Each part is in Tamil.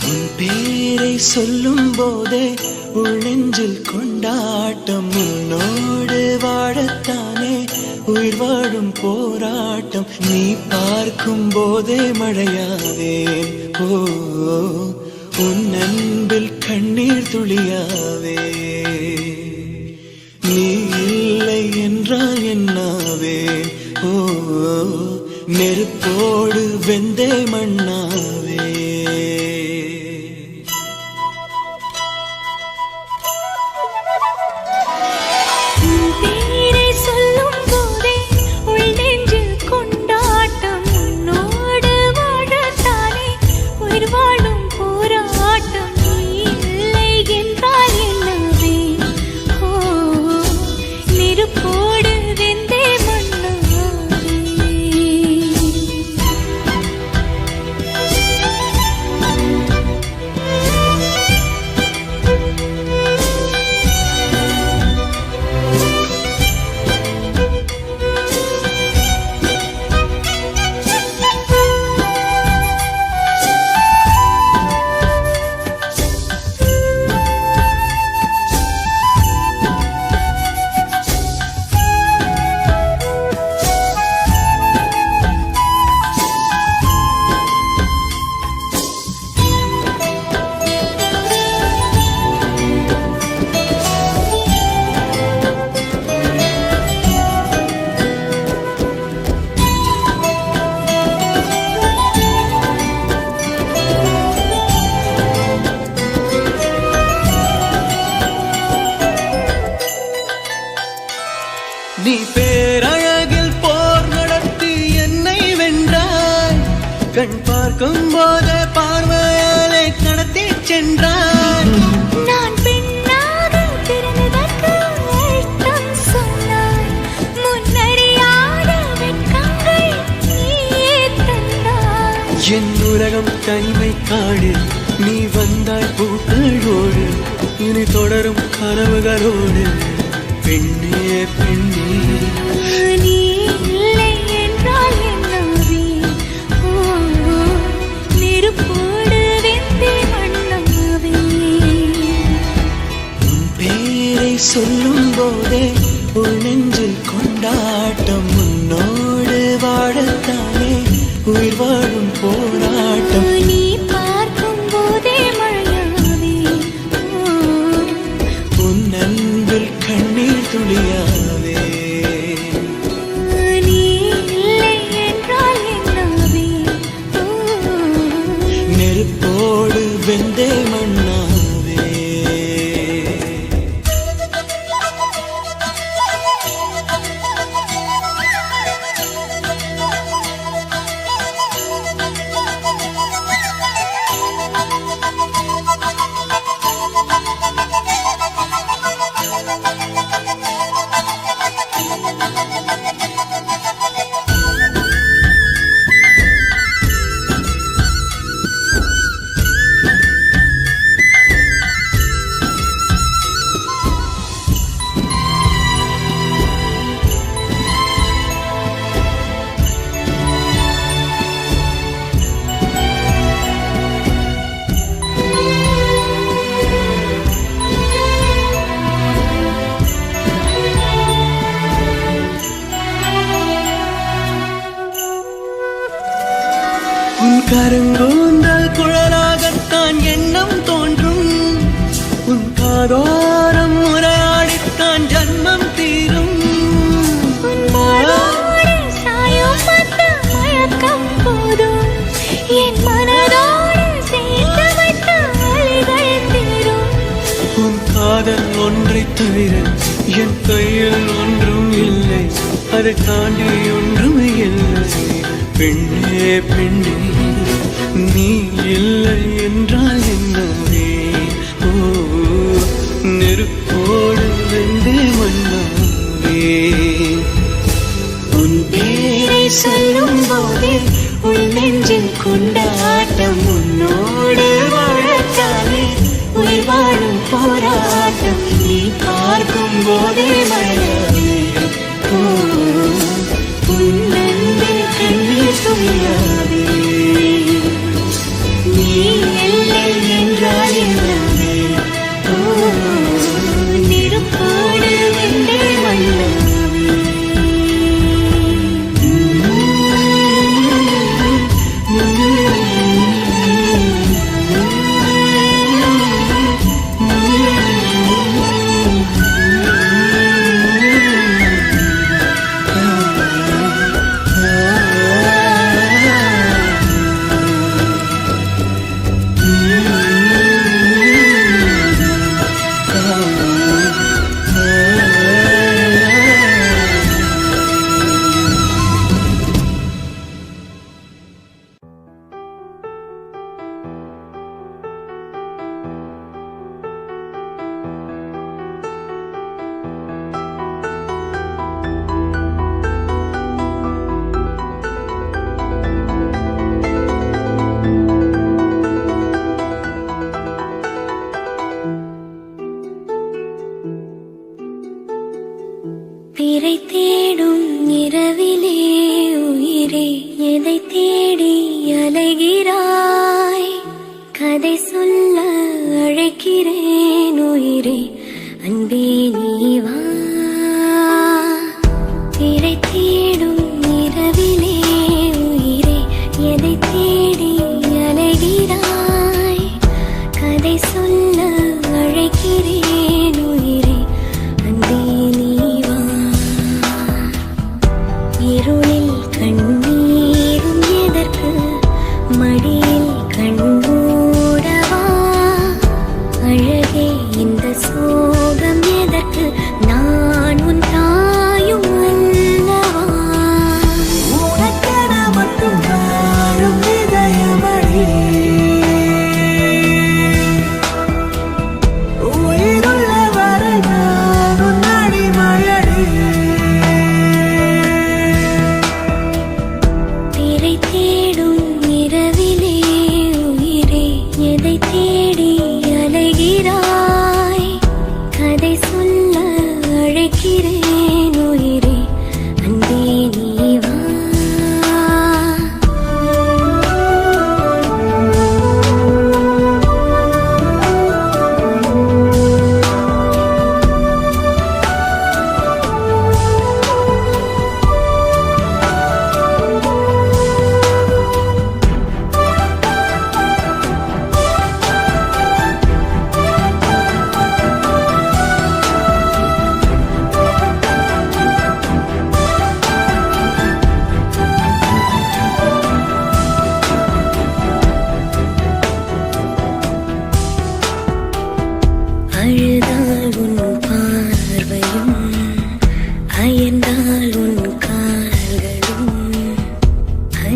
உன் பேரை சொல்லும் போதே உள்ளெஞ்சில் கொண்டாட்டம். உன்னோடு வாழத்தானே உயிர் வாழும் போராட்டம். நீ பார்க்கும் போதே மழையாவேன். ஓ உன் அன்பில் கண்ணீர் துளியாவே. நீ இல்லை என்றால் என்னாவேன். ஓ நெருப்போடு வெந்தே மண்ணாவே. நீ பேரழகில் போர் நடத்தி என்னை வென்றாய். கண் பார்க்கும் போது பார்வையாலே கடத்தி சென்றாய். நான் பெண்ணாக பிறந்ததற்கு அர்த்தம் சொன்னாய். முன்னறியாத வெட்கங்கள் நீயே தந்தாய். என் உலகம் தனிமை காடு. நீ வந்தாய் பூக்களோடு. இனி தொடரும் கனவுகளோடு. பெண்ணே பெண்ணே நீ இல்லை என்றால் என்னாவே. நெருப்போடு வெந்தே மண்ணாவே. உன் பேரை சொல்லும் போதே உள் நெஞ்சில் கொண்டாட்டம். உன்னோடு வாழத்தானே உயிர் வாழும் போராட்டம். நீ பார்க்கும் போதே மழையாவே. உன் அன்பில் கண்ணீர் துளியாவே. நீ இல்லை என்றால் என்னாவே. நெருப்போடு வெந்தே மண்ணாவே. உன் கருங்கூந்தல் குழலாகத்தான் எண்ணம் தோன்றும். உன் காதோரம் உரையாடித்தான் ஜன்மம் தீரும். உன் மாரோடு சாயும் அந்த மயக்கம் போதும். என் மனதோடு சேர்த்து வைத்த அலைகள் தீரும். உன் காதல் ஒன்றை தவிர என் கையில் ஒன்றும் இல்லை. அதை தாண்டி ஒன்றும் இல்லை. பெண்ணே பெண்ணே நீ இல்லை என்றால் என்னவே. ஓ நெருப்போடு வெந்தே மண்ணாவே. உன் பேரை சொல்லும் போதே உள் நெஞ்சில் கொண்டாட்டம். உன்னோடு வாழத்தானே உயிர் வாழும் போராட்டம். நீ பார்க்கும் போதே மழையாவே. உன் அன்பில் கண்ணீர் துளியாவே. நீ இல்லை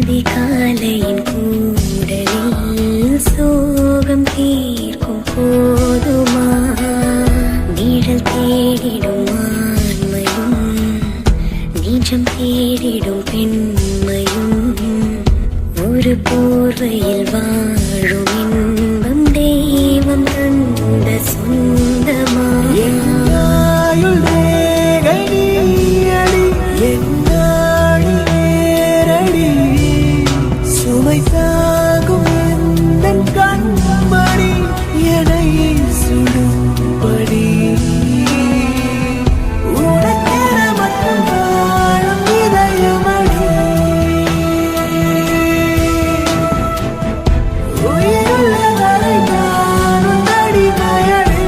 அதிகாலையின் கூடலில் சோகம் தீர்க்கும் போதுமா நிழல் தேடிடும் ஆண்மையும் நிஜம் தேடிடும் பெண்மையும் ஒரு போர்வையில் வாழும் இன்பம் தெய்வம் தந்த சொந்தமா சுமை தாகும் எந்தன் கண்மணி எனை சுடும்படி உனக்கென மட்டும் வாழும் இதயமடி உயிருள்ள வரை நானும் அடிமையடி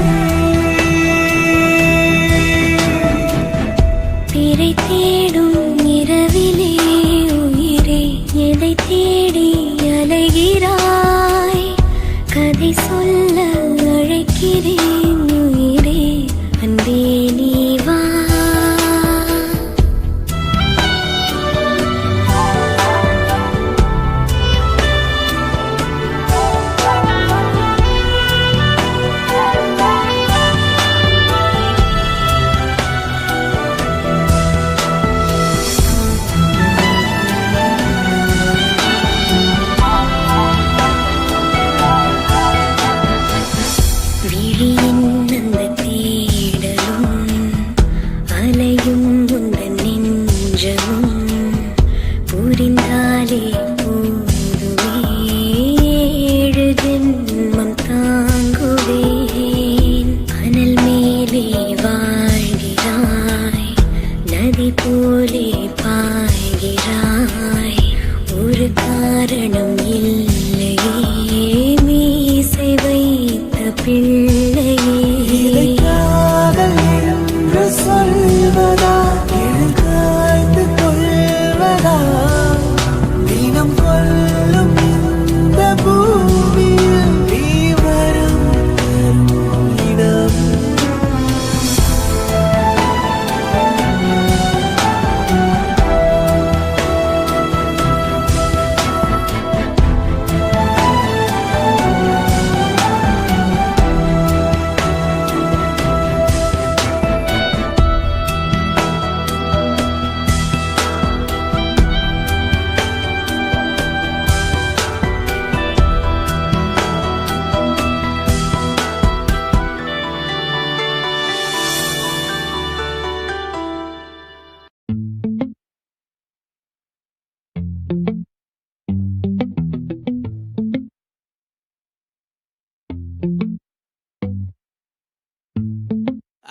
பிறை தேடும் இரவிலே உயிரே எதை தேடி அலைகிறாய் கதை சொல்ல அழைக்கிறேன் உயிரே அன்பே நீ வா விழியின் அந்த தேடலும் அலையும் உந்தன் நெஞ்சமும் புரிந்தாலே போதுமே ஏழு ஜென்மம் தாங்குவேன் அனல் மேலே வாழ்கிறாய் நதி போலே பாய்கிறாய் ஒரு காரணம் இல்லையே மீசை வைத்த பிள்ளையே காதல் என்று சொல்வதா எழுகாய்ந்து கொள்வதா தினம் கொள்ளும் இந்த பூமியில் நீ வரும் இடம்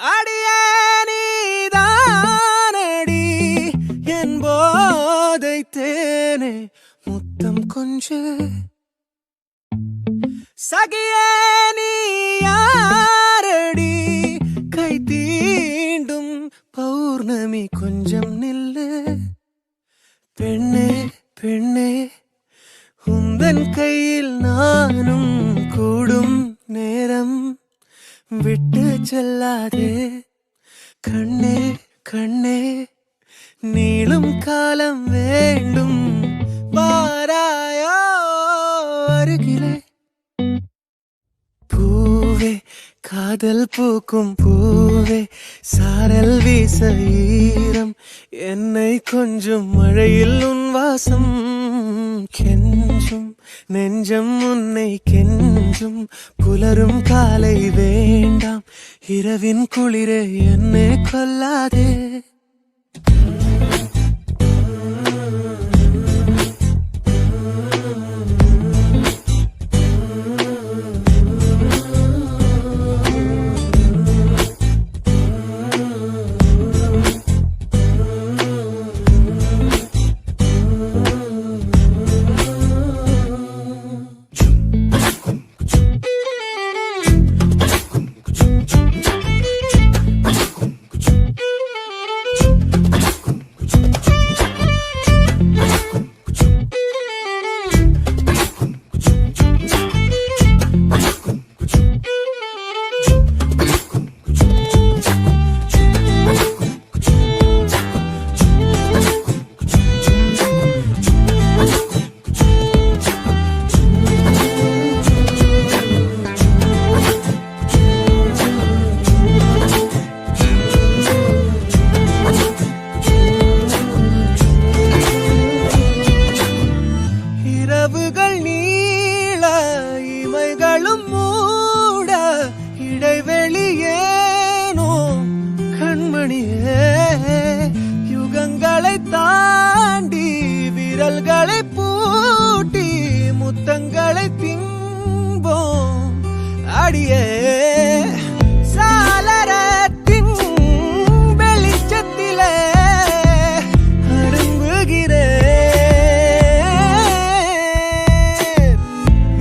அடியே நீதானடி என் போதை தேனே முத்தம் கொஞ்சு சகியே நீ யாரடி கை தீண்டும் பௌர்ணமி கொஞ்சம் நில்லு பெண்ணே பெண்ணே உந்தன் கையில் நானும் கூடும் நேரம் விட்டு செல்லாதே கண்ணே கண்ணே நீளும் காலம் வேண்டும் வாராயோ அருகிலே பூவே காதல் பூக்கும் பூவே சாரல் வீச ஈரம் என்னை கொஞ்சம் மழையில் உன் வாசம் கெஞ்சும் நெஞ்சம் உன்னை கெஞ்சும் புலரும் காலை வேண்டாம் இரவின் குளிரே என்னை கொல்லாதே விரல்களை பூட்டி முத்தங்களை திம்போம் அடியே சாளரத்தின் வெளிச்சத்திலே அடங்குகிறேன்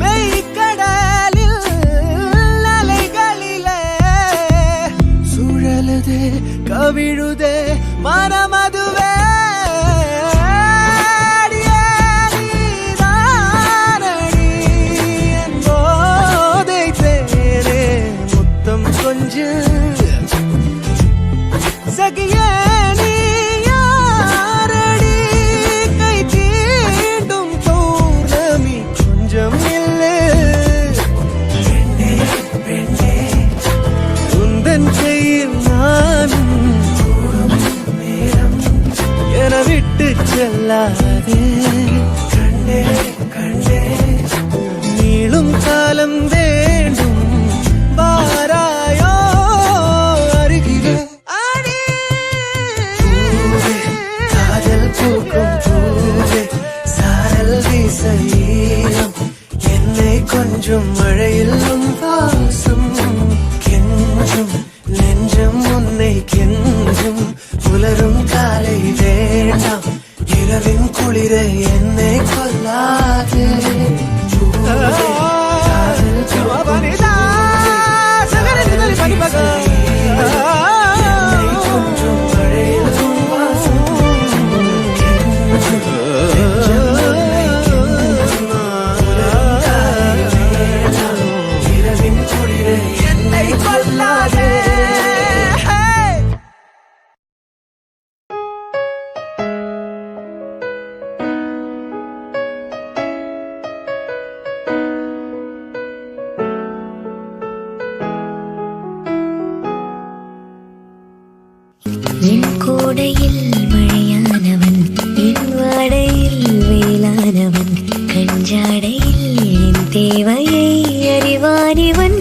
மெய்க்கடலில் அலைகளிலே சுழலுதே கவிழுதே மனமதுவே சகியே நீ யாரடி கை தீண்டும் பௌர்ணமி கொஞ்சம் இல்லை பெண்ணே உந்தன் கையில் நானும் நேரம் என விட்டு செல்லாதே கண்டே கண்டே நீளும் காலம் வேண்டும் வாராயோ அருகிலே காதல் பூக்கும் பூவே சாரல் வீச ஈரம் என்னை கொஞ்சம் மழையில் உன் வாசம் கெஞ்சும் நெஞ்சம் உன்னை கெஞ்சும் புலரும் காலை வேண்டாம் இரவின் குளிரை என்னை கொல்லாதே என் கோடையில் மழையானவன் என் வாடையில் வேளானவன் கஞ்சாடையில் என் தேவையை அறிவானிவன்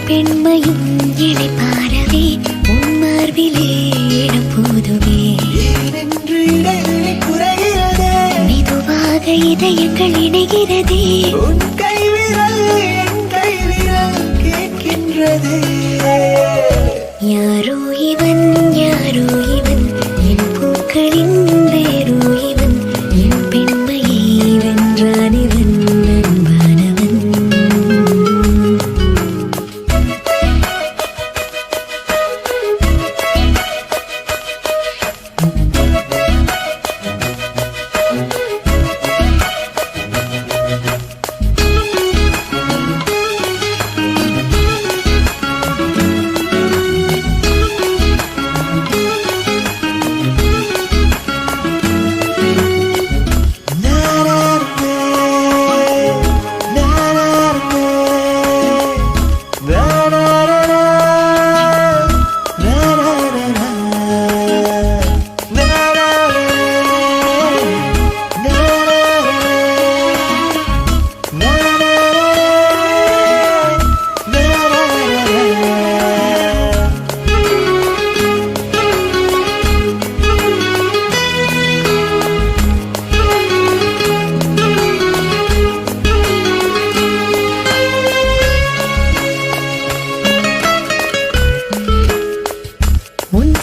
பெண்மையும் எடை பாரவே உன் மார்பிலே இடம் போதுமே மெதுவாக இதயங்கள் இணைகிறதே உன் கைவிரல் என் கைவிரல் கேட்கின்றதே யாரோ இவன் என் பூக்களின் வேரோ இவன் என் பெண்மையை வென்றான் இவன் அன்பானவன்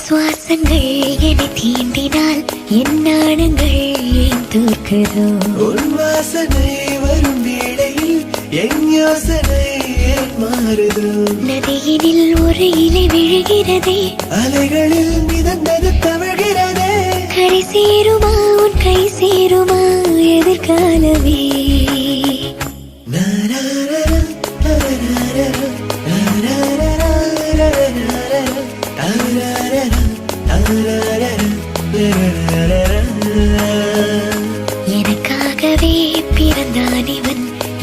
சுவாசங்கள் என்னை தீண்டினால் என் நாணங்கள் ஏன் தோற்குதோ உன் வாசனை வரும் வேளையில் என் யோசனை ஏன் மாறுதோ நதியினில் ஒரு இலை விழுகிறதே அலைகளில் மிதந்தது தவழ்கிறதே கரை சேருமா உன் கை சேருமா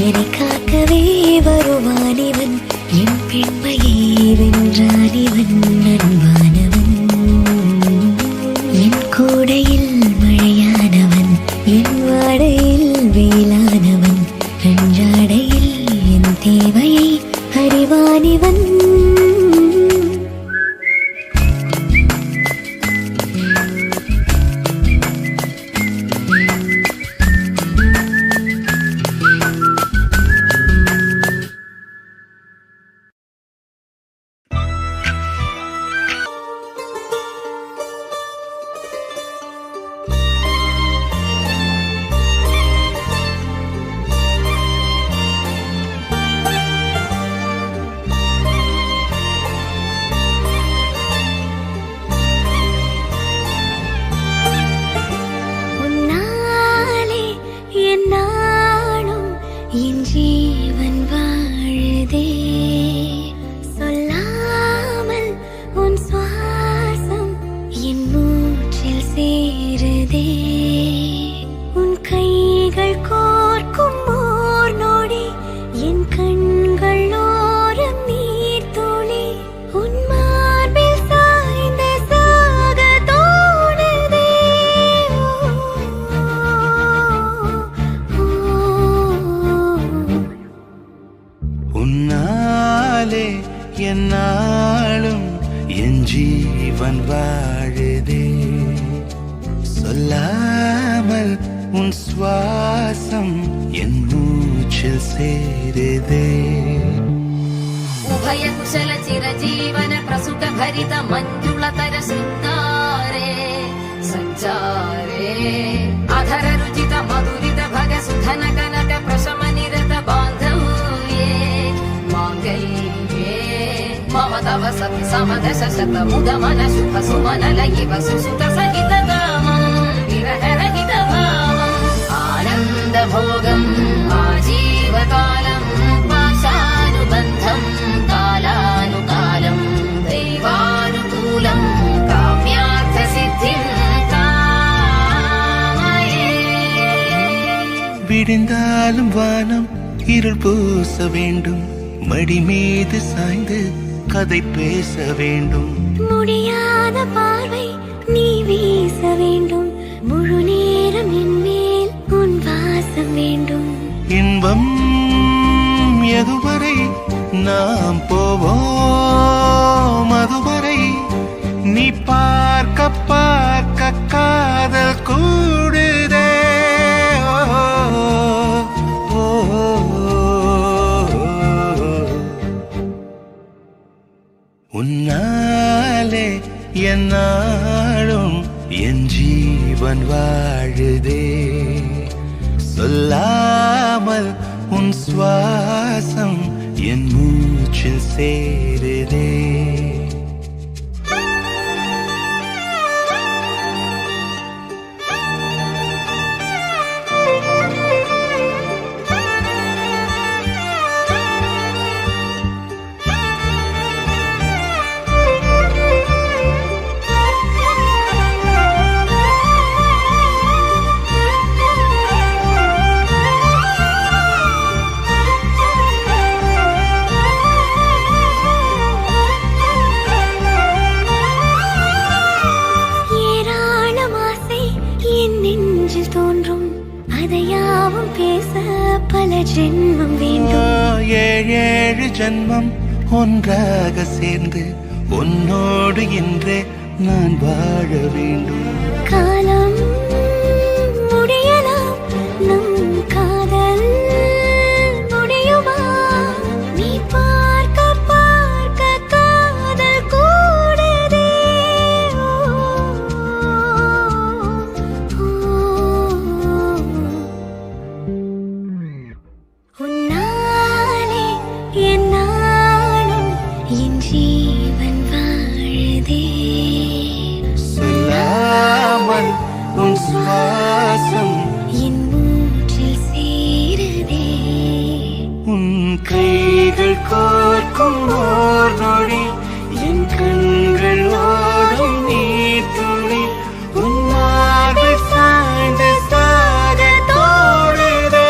என்னை காக்கவே வருவானிவன் என் பெண்மையை வென்றானிவன் அன்பானவன் என் கூடையில் மழையானவன் என் வாடையில் வெயிலானவன் அன்றாடையில் என் தேவையை அறிவானிவன் என்னாலும் என் ஜீவன் வாழுதே சொல்லாமல் உன் சுவாசம் என் மூச்சில் சேருதே उभय कुशल चिरजीवन प्रसुत भरित मञ्जुलतर शृङ्गारे सञ्चारे अधर रुचित मधुरित भग सुधन कनक प्रशम निरत बान्धव्ये माङ्गल्ये मम तव सति समदश शत मुद मन शुभ सुमन लयिव सुसुत सहित कामं विरह रहित भावम् आनन्द भोगम् आजीवकालम् पाशानुबन्धम् कालानुकालम् दैवानुकूलम् काम्यार्थसिद्धिम् कामये விடிந்தாலும் வானம் இருள் பூச வேண்டும் மடி மீது சாய்ந்து கதை பேச வேண்டும் முடியாத பார்வை நீ வீச வேண்டும் முழு நேரம் என் மேல் உன் வாசம் வேண்டும் இன்பம் எதுவரை நாம் போவோம் அதுவரை நீ பார்க்க பார்க்க காதல் கூடுதே உன்னாலே என்னாலும் என் ஜீவன் வாழுதே சொல்லாமல் உன் சுவாசம் என் மூச்சில் சேருதே ஜென்மம் வேண்டும் ஏழு ஜென்மம் ஒன்றாக சேர்ந்து உன்னோடு இன்றே நான் வாழ வேண்டும் காலம் முடியலாம் நம் காதல் முடியுமா நீ பார்க்க பார்க்க காதல் கூடுதே உன்னாலே என்னாலும் என் ஜீவன் வாழுதே சொல்லாமல் உன் சுவாசம் என் மூச்சில் சேருதே உன் கைகள் கோர்க்கும் ஓர் நொடி என் கண்கள் ஓடும் நீர் துளி உன் மார்பில் சாய்ந்து சாக தோடுதே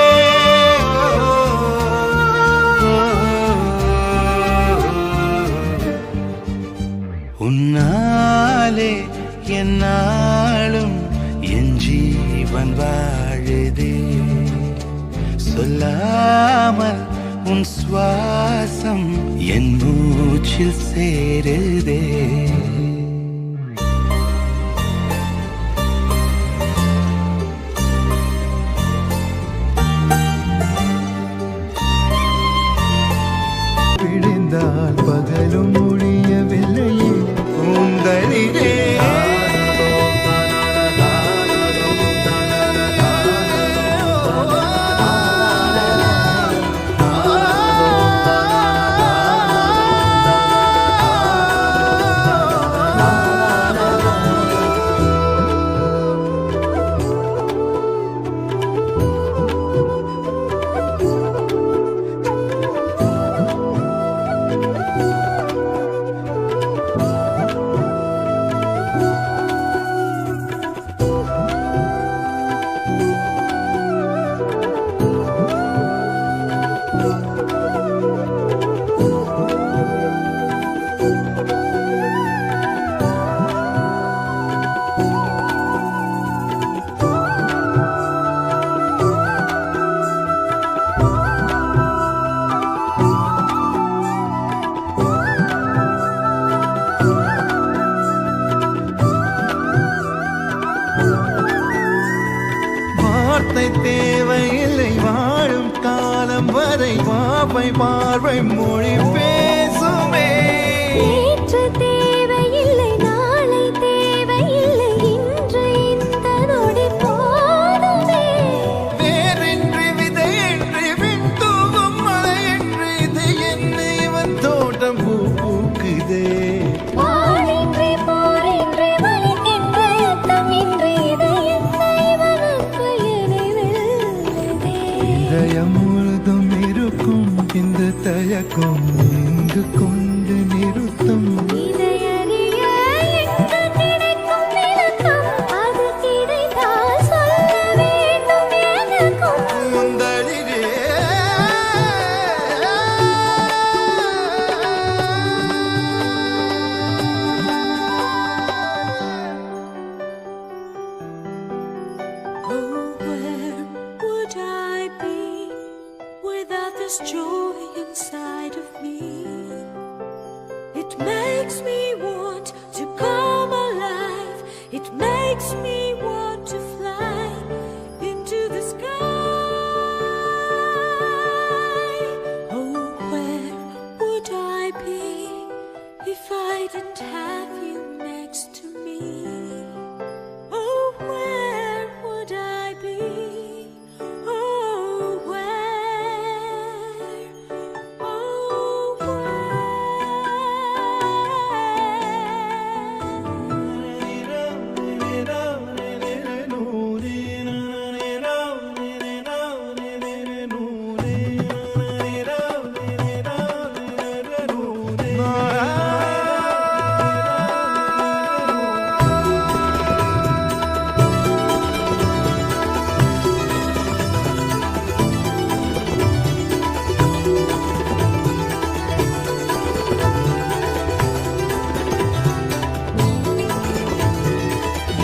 வாழுதே சொல்லாமல் உன் சுவாசம் என் மூச்சில் சேருதே விழுந்தால் பகலும் முடியவில்லையே கூந்தலிலே வார்த்தை தேவையில்லை வாழும் காலம் வரை பாவை பார்வை மொழி பேசுமே நேற்று தேவையில்லை நாளை தேவையில்லை இன்று இந்த நொடி போதுமே வேறென்று விதையென்று விண் தூவும் மழையென்று இது என்ன இவன் தோட்டம் பூ பூக்குதே பாடின்றி போரின்றி வலிக்கின்ற யுத்தமின்றி இது என்ன இவனுக்கு எனைவெல்லுதே இதயம் முழுதும் இருக்கும் இந்த தயக்கம் இங்கு கொண்டு நிறுத்தும் இதையறிய எங்கு கிடைக்கும் விளக்கம் அது கிடைத்தால் சொல்ல வேண்டும் எனக்கும் முந்தலிலே Oh, where would I be without this joy inside of me? It makes me want to come alive. It makes me want to fly into the sky. Oh, where would I be if I didn't have you next to me? Oh, where would I be? Oh, where? Oh,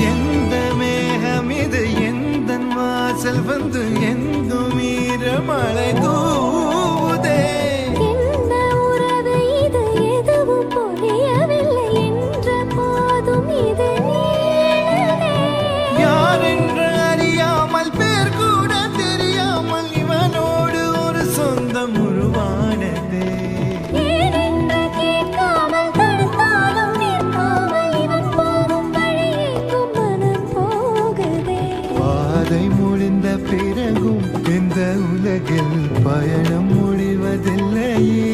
எந்த மேகம் இது எந்தன் வாசல் வந்து எங்கும் ஈரமழை தூவுதே என்ன உறவு இது எதுவும் புரியவில்லை என்ற போதும் இது நீளுதே யார் என்று அறியாமல் பேர் கூட தெரியாமல் இவனோடு ஒரு சொந்தம் உருவானதே ஏனென்று கேட்காமல் தடுத்தாலும் நிற்காமல் இவன் போகும் வழியேக்கும் மனம் போகுதே பாதை முடிந்த பிறகும் இந்த உலகில் பயணம் முடிவதில்லையே